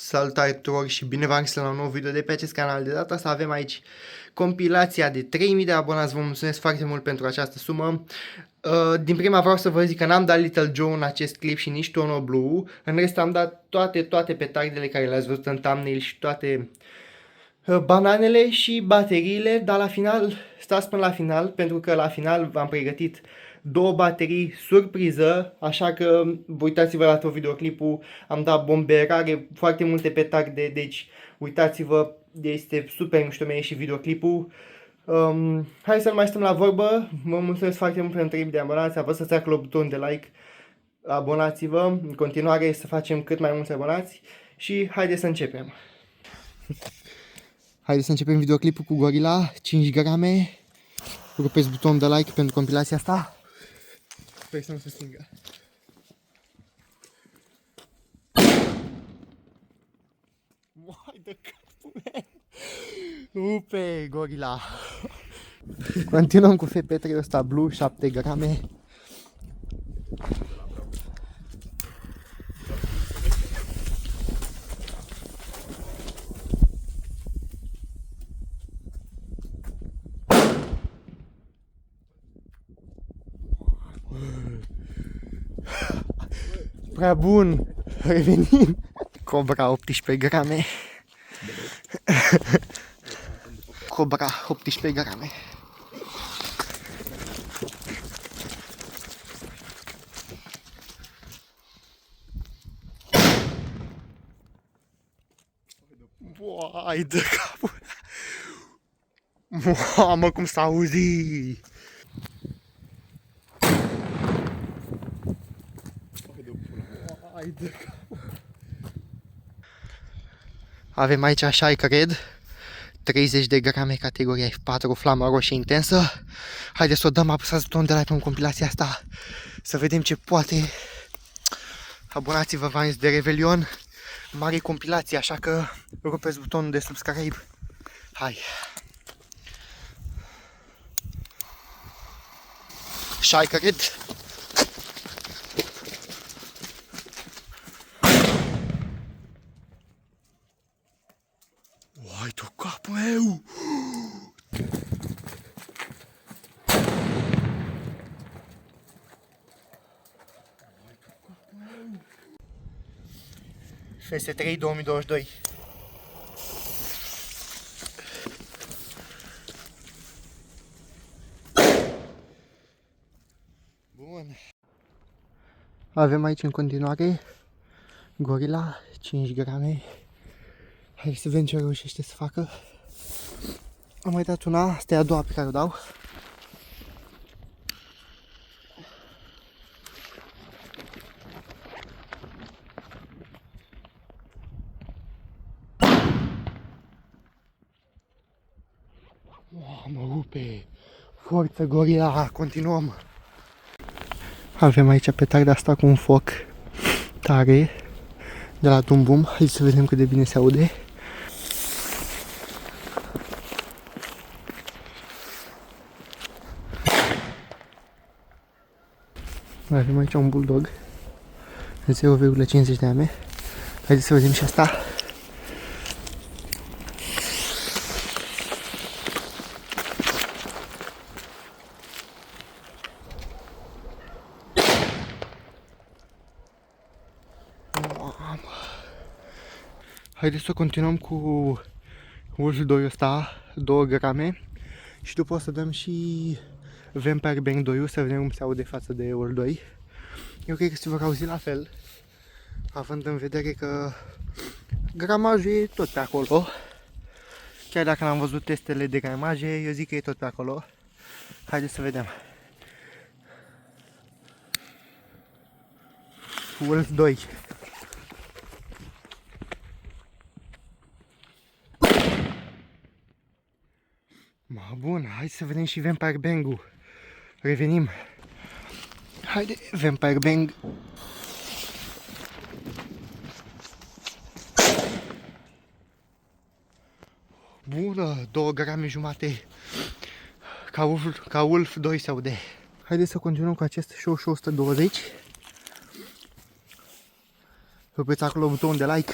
Salutare tuturor și bine v-am găsit la un nou video de pe acest canal. De data asta avem aici compilația de 3000 de abonați. Vă mulțumesc foarte mult pentru această sumă. Din prima vreau să vă zic că n-am dat Little Joe în acest clip și nici Tono Blue. În rest am dat toate petardele care le-ați văzut în thumbnail și toate bananele și bateriile. Dar la final, stați până la final, pentru că la final v-am pregătit două baterii surpriză, așa că uitați-vă la tot videoclipul, am dat bomberare, foarte multe petarde, deci uitați-vă, este super mișto, mi-a ieșit videoclipul. Hai să nu mai stăm la vorbă, vă mulțumesc foarte mult pentru 3000 de abonați, apăsați acolo butonul de like, abonați-vă, în continuare să facem cât mai mulți abonați și haideți să începem. Haideți să începem videoclipul cu Gorilla, 5 grame, rupeți butonul de like pentru compilația asta. Sper să nu se stingă. Mai de capul meu! Rupe, Gorilla! Continuăm cu FP3 ăsta Blue, 7 grame. Prea bun! Revenim! Cobra 18 grame. Cobra 18 grame. Boai de capul! Mamă, cum s-a auzit! Avem aici așa, cred, 30 de grame categoria F4, flamă roșie intensă. Haideți să o dăm, apăsați butonul de like în compilația asta, să vedem ce poate. Abonați-vă, v-am zis, de Revelion, mare compilație, așa că rupeți butonul de subscribe. Hai! Așa, cred. Uai, tu capul meu! FS3 2022. Bun. Avem aici în continuare Gorilla, 5 grame. Hai să vedem ce reușește să facă. Am mai dat una, asta e a doua pe care o dau. Mă rupe! Forță, Gorilla! Continuăm! Avem aici petarda asta cu un foc tare de la Tum Bum. Hai să vedem cât de bine se aude. Avem aici un bulldog 0,50 de ame. Haideți să vedem și asta. Haideți să continuăm cu Wolf 2 ăsta, 2 grame. Și după o să dăm și Vampire Bang 2 să vedem cum se aude față de Wolf 2. Eu cred că se vor auzi la fel, având în vedere că gramajul e tot pe acolo. Chiar dacă n-am văzut testele de gramaje, eu zic că e tot pe acolo. Haideți să vedem. Wolf 2. Bun, hai să vedem și Vampire Bang-ul. Revenim. Haide, Vampire Bang. Bună, 2 grame jumate. Ca Wolf 2 se aude. Haideți să continuăm cu acest show 120. Rupeți acolo butonul de like.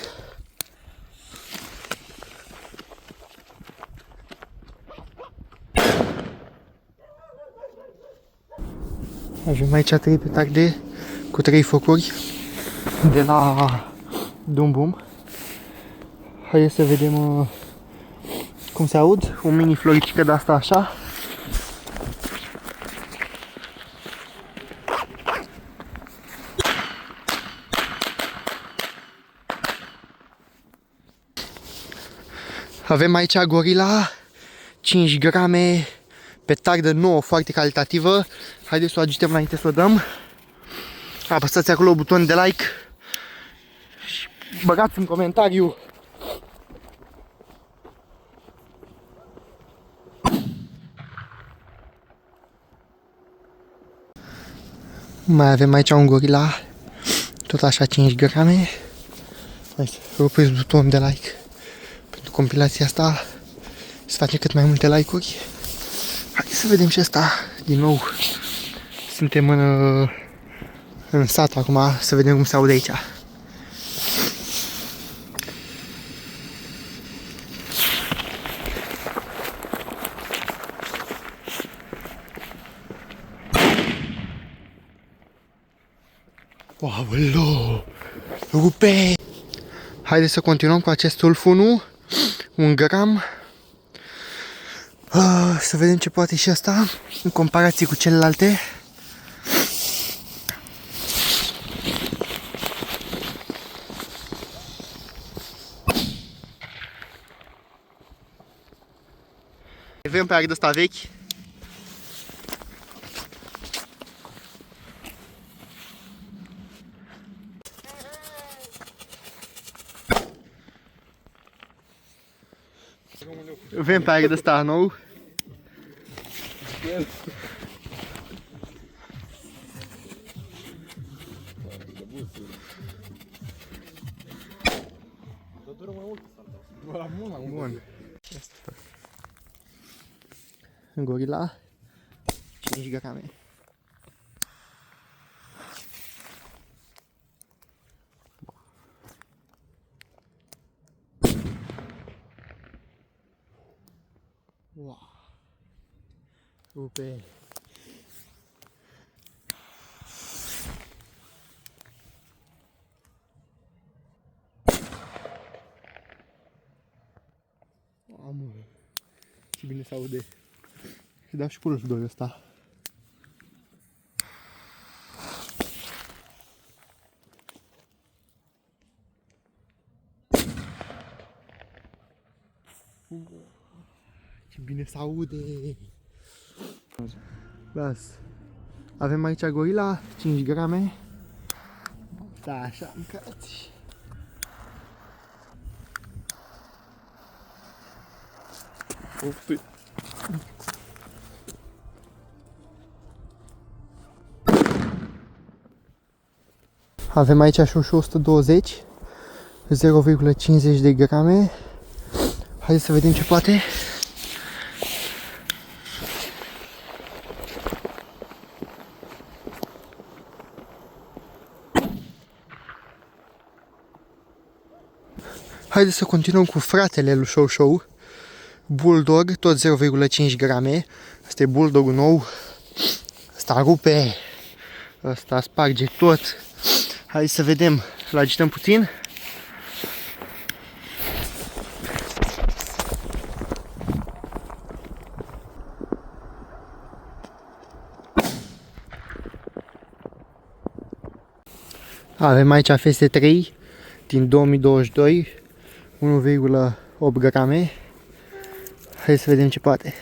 Avem aici 3 petarde cu 3 focuri de la Dum Bum. Haideți să vedem cum se aud. O mini floricică de asta așa. Avem aici Gorilla, 5 grame, petardă nouă, foarte calitativă. Haideți să o agităm înainte să o dăm. Apăsați acolo butonul de like și băgați în comentariu mai avem aici un Gorilla, tot așa 5 grame. Hai să rupeți butonul de like pentru compilația asta, să face cât mai multe like-uri. Hai să vedem și asta din nou. Suntem în sat acum, să vedem cum se aude aici. Aoleu, rupe! Haideți să continuăm cu acest Ulf 1, 1 gram. Să vedem ce poate și asta în comparație cu celelalte. Avem pe ardă ăsta vechi. Avem pe ardă ăsta nou. Bun. Gorilla 5 grame. Wow. Rupe. Mamă, ce bine se aude. Și dau și cu râșdorul ăsta. Ce bine se aude. Las. Avem aici Gorilla, 5 grame. Da, așa, mâncați. Upi. Avem aici și 120, 0,50 de grame. Haideți să vedem ce poate. Haideți să continuăm cu fratele lui Show Show, Bulldog, tot 0,5 grame. Asta e Bulldog nou. Asta rupe. Asta sparge tot. Hai să vedem. Îl agităm puțin. Avem aici FS3 din 2022, 1,8 grame. Hai să vedem ce poate.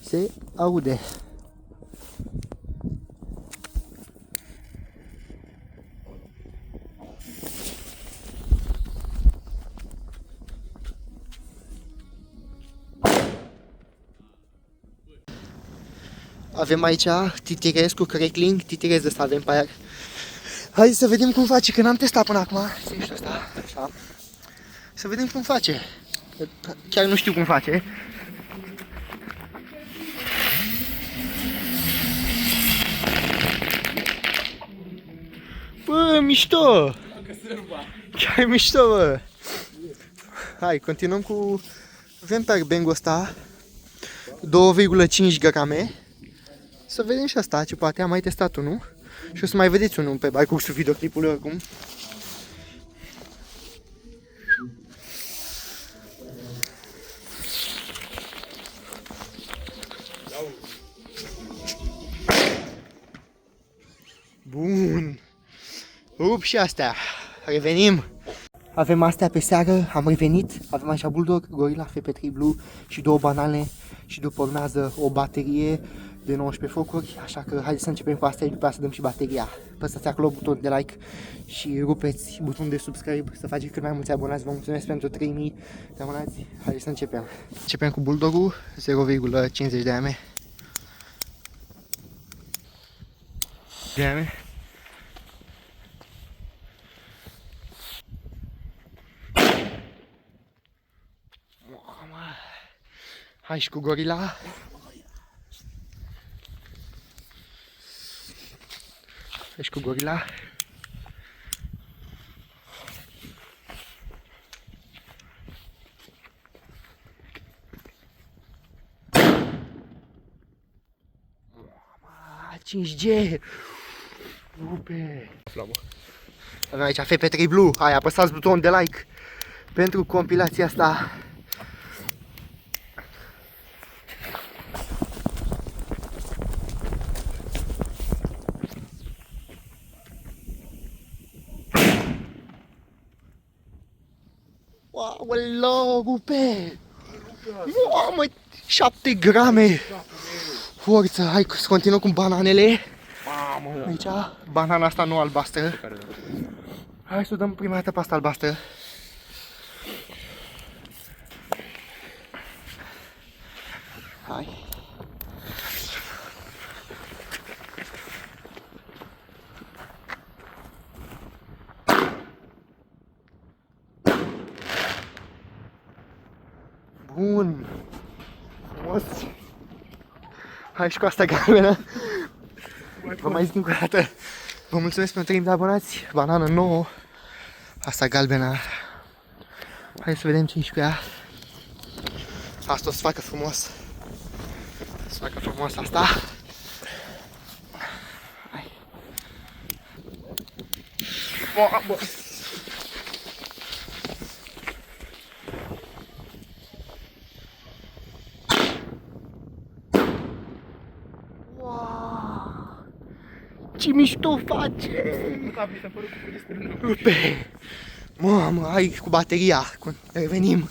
Se aude. Avem aici titirez cu crackling, titirez ăsta avem pe aia. Hai să vedem cum face, că n-am testat până acum. Ține ăsta, așa. Să vedem cum face. Chiar nu știu cum face. Bă, mișto! Chiar mișto, bă! Hai, continuăm cu Vamper Bang-ul ăsta. 2,5 grame. Să vedem și asta, ce poate am mai testat unul. Și o să mai vedeți unul pe parcursul videoclipului oricum. Bun! Rup și astea. Revenim. Avem astea pe seară, am revenit. Avem așa Bulldog, Gorilla, FP3 Blue și 2 banane. Și după urmează o baterie de 19 focuri. Așa că haideți să începem cu astea și după aceea să dăm și bateria. Păsați acolo butonul de like și rupeți butonul de subscribe să faceți cât mai mulți abonați. Vă mulțumesc pentru 3000 de abonați. Haideți să începem. Începem cu Bulldog-ul 0,50 de AM. Hai și cu Gorilla. Hai și cu Gorilla. Mama, 5G. Rupe. Avem aici FP3 Blue. Hai, apăsați butonul de like pentru compilația asta. Wow, rupe! Mamă, 7 grame! Forță, hai să continuăm cu bananele. Aici, banana asta nu albastră. Hai să o dăm prima dată pe asta albastră. Hai. Bun! Frumos! Hai și cu asta galbenă! Vă mai zic încă o dată. Vă mulțumesc pentru 3000 de abonați. Banană nouă. Asta galbenă. Hai să vedem ce-i și cu ea. Asta o să facă frumos. O să facă frumos asta. Hai. Bă. Ce mișto face! Rupe! Mamă, hai cu bateria, revenim!